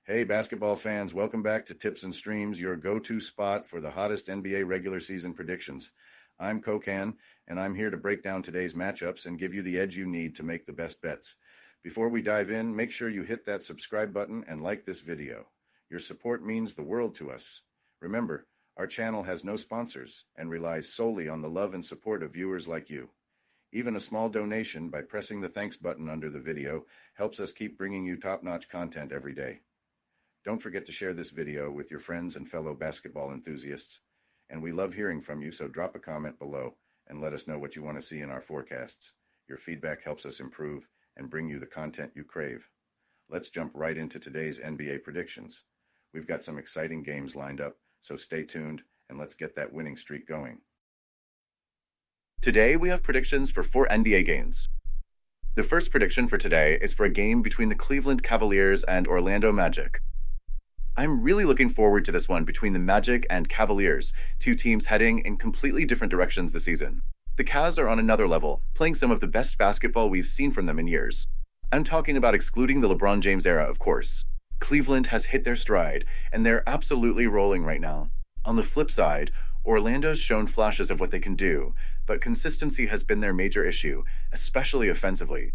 Hey, basketball fans, welcome back to Tips and Streams, your go-to spot for the hottest NBA regular season predictions. I'm Kokan, and I'm here to break down today's matchups and give you the edge you need to make the best bets. Before we dive in, make sure you hit that subscribe button and like this video. Your support means the world to us. Remember, our channel has no sponsors and relies solely on the love and support of viewers like you. Even a small donation by pressing the thanks button under the video helps us keep bringing you top-notch content every day. Don't forget to share this video with your friends and fellow basketball enthusiasts. And we love hearing from you, so drop a comment below and let us know what you want to see in our forecasts. Your feedback helps us improve and bring you the content you crave. Let's jump right into today's NBA predictions. We've got some exciting games lined up, so stay tuned and let's get that winning streak going. Today we have predictions for 4 NBA games. The first prediction for today is for a game between the Cleveland Cavaliers and Orlando Magic. I'm really looking forward to this one between the Magic and Cavaliers, two teams heading in completely different directions this season. The Cavs are on another level, playing some of the best basketball we've seen from them in years. I'm talking about excluding the LeBron James era, of course. Cleveland has hit their stride, and they're absolutely rolling right now. On the flip side, Orlando's shown flashes of what they can do, but consistency has been their major issue, especially offensively.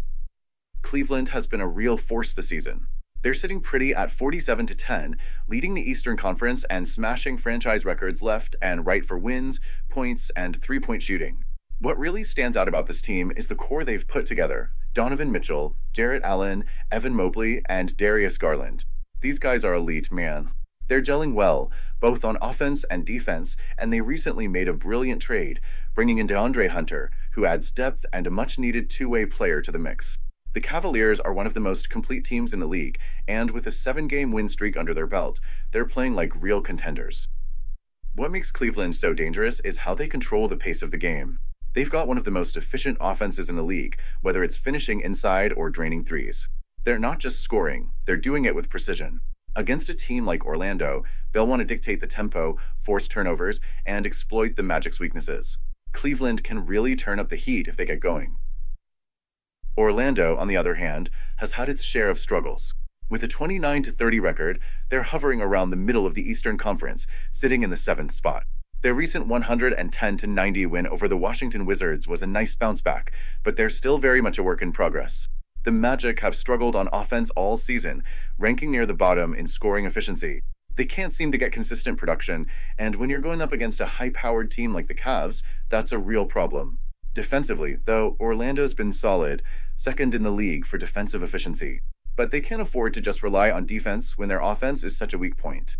Cleveland has been a real force this season. They're sitting pretty at 47-10, leading the Eastern Conference and smashing franchise records left and right for wins, points, and three-point shooting. What really stands out about this team is the core they've put together: Donovan Mitchell, Jarrett Allen, Evan Mobley, and Darius Garland. These guys are elite, man. They're gelling well, both on offense and defense, and they recently made a brilliant trade, bringing in DeAndre Hunter, who adds depth and a much-needed two-way player to the mix. The Cavaliers are one of the most complete teams in the league, and with a 7-game win streak under their belt, they're playing like real contenders. What makes Cleveland so dangerous is how they control the pace of the game. They've got one of the most efficient offenses in the league, whether it's finishing inside or draining threes. They're not just scoring, they're doing it with precision. Against a team like Orlando, they'll want to dictate the tempo, force turnovers, and exploit the Magic's weaknesses. Cleveland can really turn up the heat if they get going. Orlando, on the other hand, has had its share of struggles. With a 29-30 record, they're hovering around the middle of the Eastern Conference, sitting in the 7th spot. Their recent 110-90 win over the Washington Wizards was a nice bounce back, but they're still very much a work in progress. The Magic have struggled on offense all season, ranking near the bottom in scoring efficiency. They can't seem to get consistent production, and when you're going up against a high-powered team like the Cavs, that's a real problem. Defensively, though, Orlando's been solid, second in the league for defensive efficiency. But they can't afford to just rely on defense when their offense is such a weak point.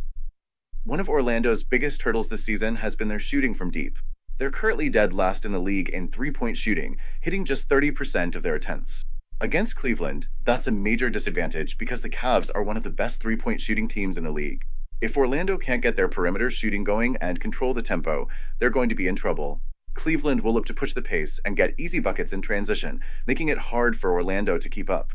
One of Orlando's biggest hurdles this season has been their shooting from deep. They're currently dead last in the league in three-point shooting, hitting just 30% of their attempts. Against Cleveland, that's a major disadvantage because the Cavs are one of the best three-point shooting teams in the league. If Orlando can't get their perimeter shooting going and control the tempo, they're going to be in trouble. Cleveland will look to push the pace and get easy buckets in transition, making it hard for Orlando to keep up.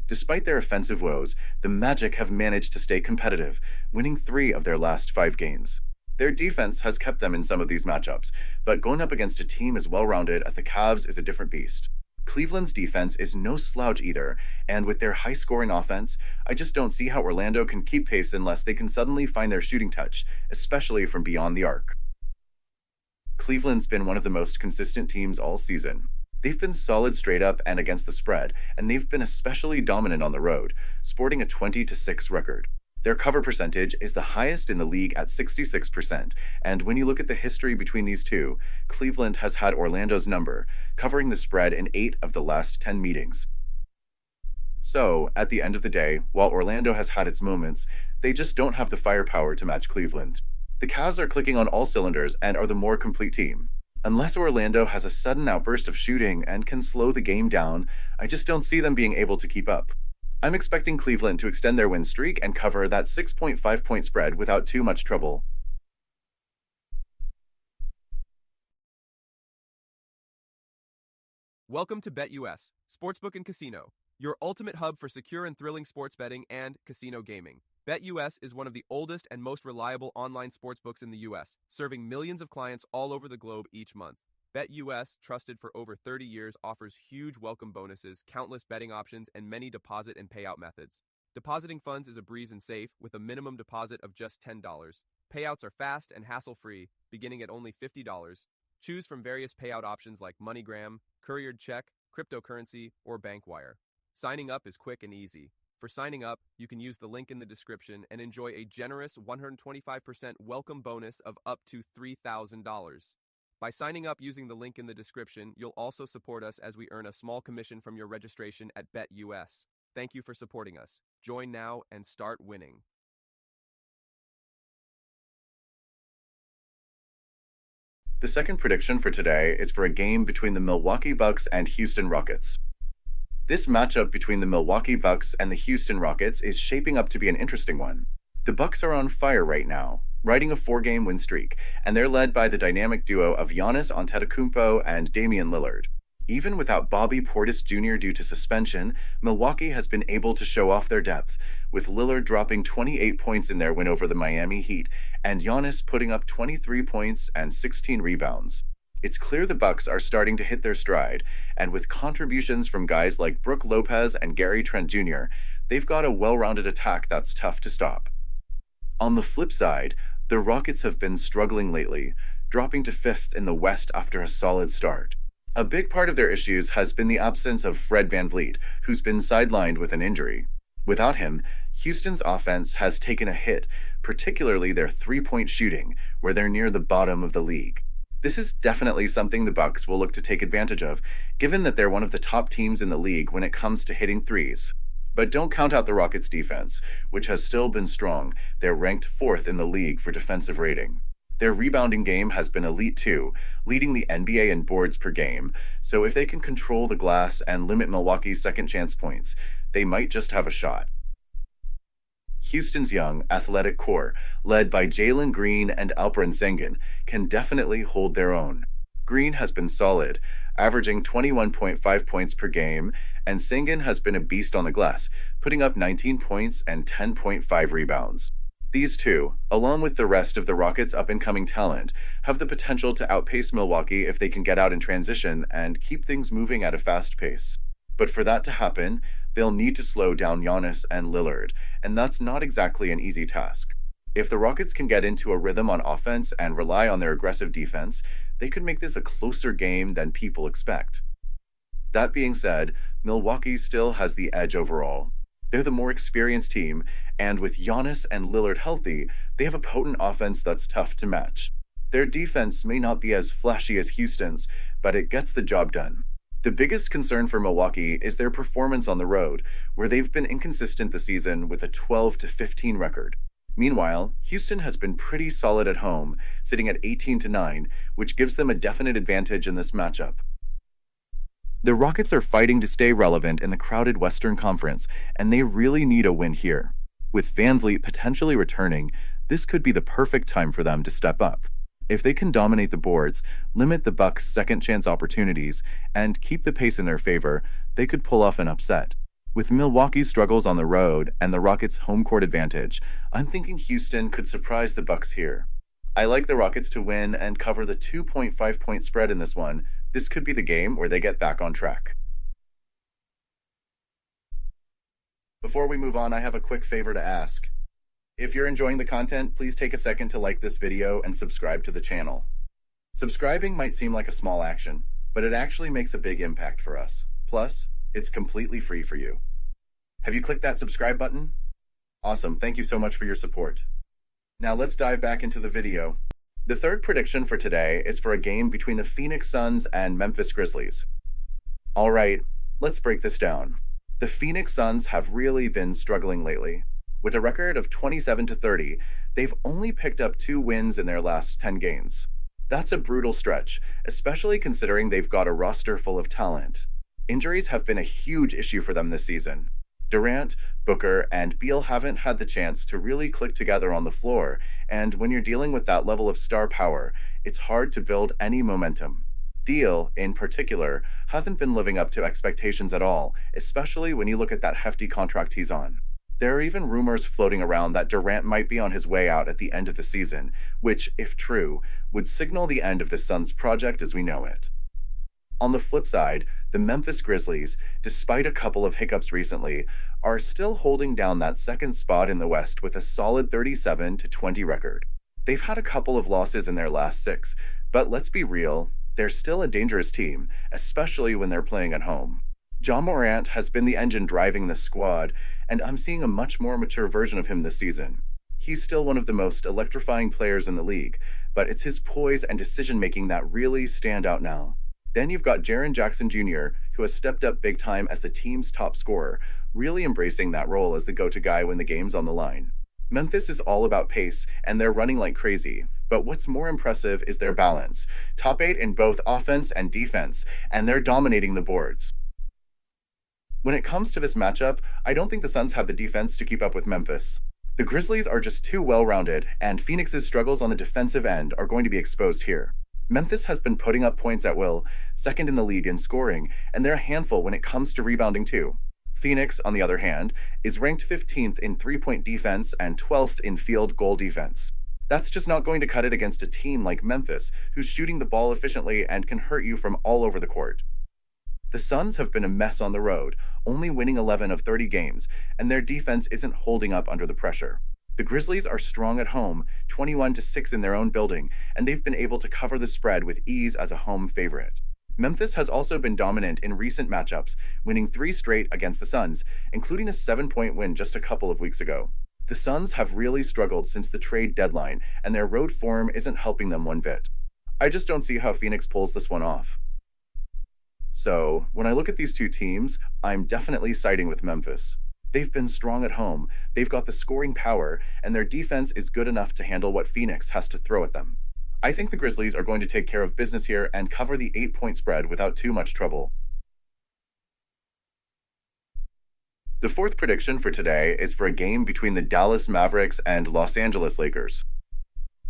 Despite their offensive woes, the Magic have managed to stay competitive, winning 3 of their last 5 games. Their defense has kept them in some of these matchups, but going up against a team as well-rounded as the Cavs is a different beast. Cleveland's defense is no slouch either, and with their high-scoring offense, I just don't see how Orlando can keep pace unless they can suddenly find their shooting touch, especially from beyond the arc. Cleveland's been one of the most consistent teams all season. They've been solid straight up and against the spread, and they've been especially dominant on the road, sporting a 20-6 record. Their cover percentage is the highest in the league at 66%, and when you look at the history between these two, Cleveland has had Orlando's number, covering the spread in 8 of the last 10 meetings. So, at the end of the day, while Orlando has had its moments, they just don't have the firepower to match Cleveland. The Cavs are clicking on all cylinders and are the more complete team. Unless Orlando has a sudden outburst of shooting and can slow the game down, I just don't see them being able to keep up. I'm expecting Cleveland to extend their win streak and cover that 6.5-point spread without too much trouble. Welcome to BetUS, Sportsbook and Casino, your ultimate hub for secure and thrilling sports betting and casino gaming. BetUS is one of the oldest and most reliable online sportsbooks in the U.S., serving millions of clients all over the globe each month. BetUS, trusted for over 30 years, offers huge welcome bonuses, countless betting options, and many deposit and payout methods. Depositing funds is a breeze and safe with a minimum deposit of just $10. Payouts are fast and hassle-free, beginning at only $50. Choose from various payout options like MoneyGram, couriered check, cryptocurrency, or bank wire. Signing up is quick and easy. For signing up, you can use the link in the description and enjoy a generous 125% welcome bonus of up to $3,000. By signing up using the link in the description, you'll also support us as we earn a small commission from your registration at BetUS. Thank you for supporting us. Join now and start winning. The second prediction for today is for a game between the Milwaukee Bucks and Houston Rockets. This matchup between the Milwaukee Bucks and the Houston Rockets is shaping up to be an interesting one. The Bucks are on fire right now, riding a 4-game win streak, and they're led by the dynamic duo of Giannis Antetokounmpo and Damian Lillard. Even without Bobby Portis Jr. due to suspension, Milwaukee has been able to show off their depth, with Lillard dropping 28 points in their win over the Miami Heat, and Giannis putting up 23 points and 16 rebounds. It's clear the Bucks are starting to hit their stride, and with contributions from guys like Brook Lopez and Gary Trent Jr., they've got a well-rounded attack that's tough to stop. On the flip side, the Rockets have been struggling lately, dropping to 5th in the West after a solid start. A big part of their issues has been the absence of Fred VanVleet, who's been sidelined with an injury. Without him, Houston's offense has taken a hit, particularly their three-point shooting, where they're near the bottom of the league. This is definitely something the Bucks will look to take advantage of, given that they're one of the top teams in the league when it comes to hitting threes. But don't count out the Rockets' defense, which has still been strong. They're ranked 4th in the league for defensive rating. Their rebounding game has been elite too, leading the NBA in boards per game, so if they can control the glass and limit Milwaukee's second chance points, they might just have a shot. Houston's young, athletic core, led by Jalen Green and Alperen Sengun, can definitely hold their own. Green has been solid, averaging 21.5 points per game, and Sengun has been a beast on the glass, putting up 19 points and 10.5 rebounds. These two, along with the rest of the Rockets' up-and-coming talent, have the potential to outpace Milwaukee if they can get out in transition and keep things moving at a fast pace. But for that to happen, they'll need to slow down Giannis and Lillard, and that's not exactly an easy task. If the Rockets can get into a rhythm on offense and rely on their aggressive defense, they could make this a closer game than people expect. That being said, Milwaukee still has the edge overall. They're the more experienced team, and with Giannis and Lillard healthy, they have a potent offense that's tough to match. Their defense may not be as flashy as Houston's, but it gets the job done. The biggest concern for Milwaukee is their performance on the road, where they've been inconsistent this season with a 12-15 record. Meanwhile, Houston has been pretty solid at home, sitting at 18-9, which gives them a definite advantage in this matchup. The Rockets are fighting to stay relevant in the crowded Western Conference, and they really need a win here. With VanVleet potentially returning, this could be the perfect time for them to step up. If they can dominate the boards, limit the Bucks' second-chance opportunities, and keep the pace in their favor, they could pull off an upset. With Milwaukee's struggles on the road and the Rockets' home court advantage, I'm thinking Houston could surprise the Bucks here. I like the Rockets to win and cover the 2.5-point spread in this one. This could be the game where they get back on track. Before we move on, I have a quick favor to ask. If you're enjoying the content, please take a second to like this video and subscribe to the channel. Subscribing might seem like a small action, but it actually makes a big impact for us. Plus, it's completely free for you. Have you clicked that subscribe button? Awesome, thank you so much for your support. Now let's dive back into the video. The third prediction for today is for a game between the Phoenix Suns and Memphis Grizzlies. Alright, let's break this down. The Phoenix Suns have really been struggling lately. With a record of 27-30, they've only picked up 2 wins in their last 10 games. That's a brutal stretch, especially considering they've got a roster full of talent. Injuries have been a huge issue for them this season. Durant, Booker, and Beal haven't had the chance to really click together on the floor, and when you're dealing with that level of star power, it's hard to build any momentum. Beal, in particular, hasn't been living up to expectations at all, especially when you look at that hefty contract he's on. There are even rumors floating around that Durant might be on his way out at the end of the season, which, if true, would signal the end of the Suns project as we know it. On the flip side, The Memphis Grizzlies, despite a couple of hiccups recently, are still holding down that second spot in the West with a solid 37-20 record. They've had a couple of losses in their last 6, but let's be real, they're still a dangerous team, especially when they're playing at home. John Morant has been the engine driving this squad, and I'm seeing a much more mature version of him this season. He's still one of the most electrifying players in the league, but it's his poise and decision-making that really stand out now. Then you've got Jaren Jackson Jr., who has stepped up big time as the team's top scorer, really embracing that role as the go-to guy when the game's on the line. Memphis is all about pace, and they're running like crazy. But what's more impressive is their balance. Top 8 in both offense and defense, and they're dominating the boards. When it comes to this matchup, I don't think the Suns have the defense to keep up with Memphis. The Grizzlies are just too well-rounded, and Phoenix's struggles on the defensive end are going to be exposed here. Memphis has been putting up points at will, second in the league in scoring, and they're a handful when it comes to rebounding too. Phoenix, on the other hand, is ranked 15th in three-point defense and 12th in field goal defense. That's just not going to cut it against a team like Memphis, who's shooting the ball efficiently and can hurt you from all over the court. The Suns have been a mess on the road, only winning 11 of 30 games, and their defense isn't holding up under the pressure. The Grizzlies are strong at home, 21-6 in their own building, and they've been able to cover the spread with ease as a home favorite. Memphis has also been dominant in recent matchups, winning 3 straight against the Suns, including a 7-point win just a couple of weeks ago. The Suns have really struggled since the trade deadline, and their road form isn't helping them one bit. I just don't see how Phoenix pulls this one off. So, when I look at these two teams, I'm definitely siding with Memphis. They've been strong at home, they've got the scoring power, and their defense is good enough to handle what Phoenix has to throw at them. I think the Grizzlies are going to take care of business here and cover the 8-point spread without too much trouble. The fourth prediction for today is for a game between the Dallas Mavericks and Los Angeles Lakers.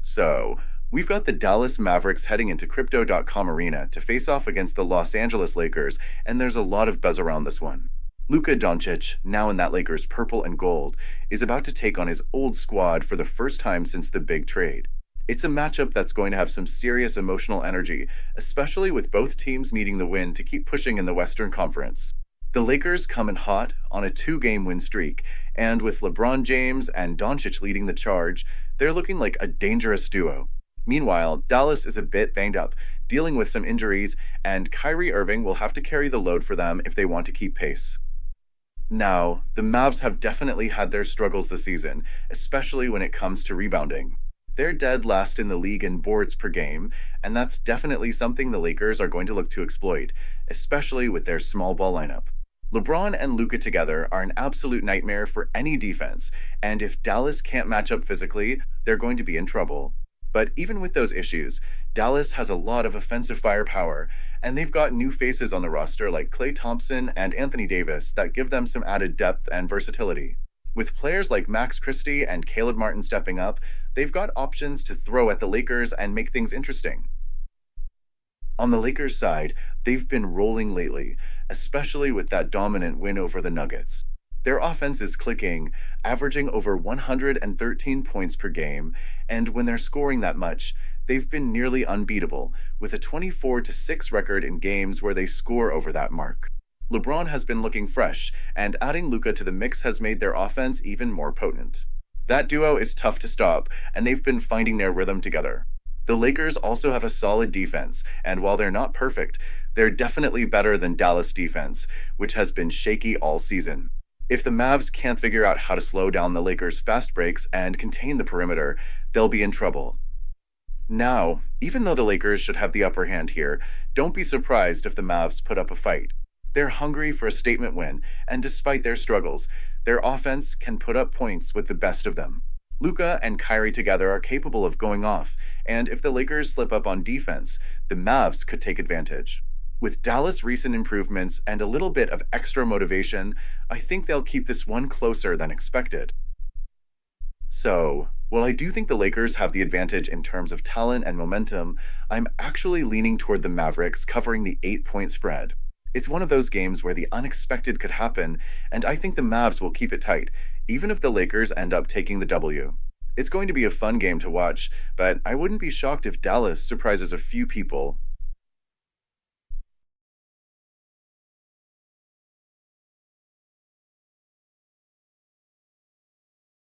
So, we've got the Dallas Mavericks heading into Crypto.com Arena to face off against the Los Angeles Lakers, and there's a lot of buzz around this one. Luka Doncic, now in that Lakers purple and gold, is about to take on his old squad for the first time since the big trade. It's a matchup that's going to have some serious emotional energy, especially with both teams needing the win to keep pushing in the Western Conference. The Lakers come in hot on a 2-game win streak, and with LeBron James and Doncic leading the charge, they're looking like a dangerous duo. Meanwhile, Dallas is a bit banged up, dealing with some injuries, and Kyrie Irving will have to carry the load for them if they want to keep pace. Now, the Mavs have definitely had their struggles this season, especially when it comes to rebounding. They're dead last in the league in boards per game, and that's definitely something the Lakers are going to look to exploit, especially with their small ball lineup. LeBron and Luka together are an absolute nightmare for any defense, and if Dallas can't match up physically, they're going to be in trouble. But even with those issues, Dallas has a lot of offensive firepower, and they've got new faces on the roster like Klay Thompson and Anthony Davis that give them some added depth and versatility. With players like Max Christie and Caleb Martin stepping up, they've got options to throw at the Lakers and make things interesting. On the Lakers side, they've been rolling lately, especially with that dominant win over the Nuggets. Their offense is clicking, averaging over 113 points per game, and when they're scoring that much, they've been nearly unbeatable, with a 24-6 record in games where they score over that mark. LeBron has been looking fresh, and adding Luka to the mix has made their offense even more potent. That duo is tough to stop, and they've been finding their rhythm together. The Lakers also have a solid defense, and while they're not perfect, they're definitely better than Dallas' defense, which has been shaky all season. If the Mavs can't figure out how to slow down the Lakers' fast breaks and contain the perimeter, they'll be in trouble. Now, even though the Lakers should have the upper hand here, don't be surprised if the Mavs put up a fight. They're hungry for a statement win, and despite their struggles, their offense can put up points with the best of them. Luka and Kyrie together are capable of going off, and if the Lakers slip up on defense, the Mavs could take advantage. With Dallas' recent improvements and a little bit of extra motivation, I think they'll keep this one closer than expected. So, while I do think the Lakers have the advantage in terms of talent and momentum, I'm actually leaning toward the Mavericks covering the 8-point spread. It's one of those games where the unexpected could happen, and I think the Mavs will keep it tight, even if the Lakers end up taking the W. It's going to be a fun game to watch, but I wouldn't be shocked if Dallas surprises a few people.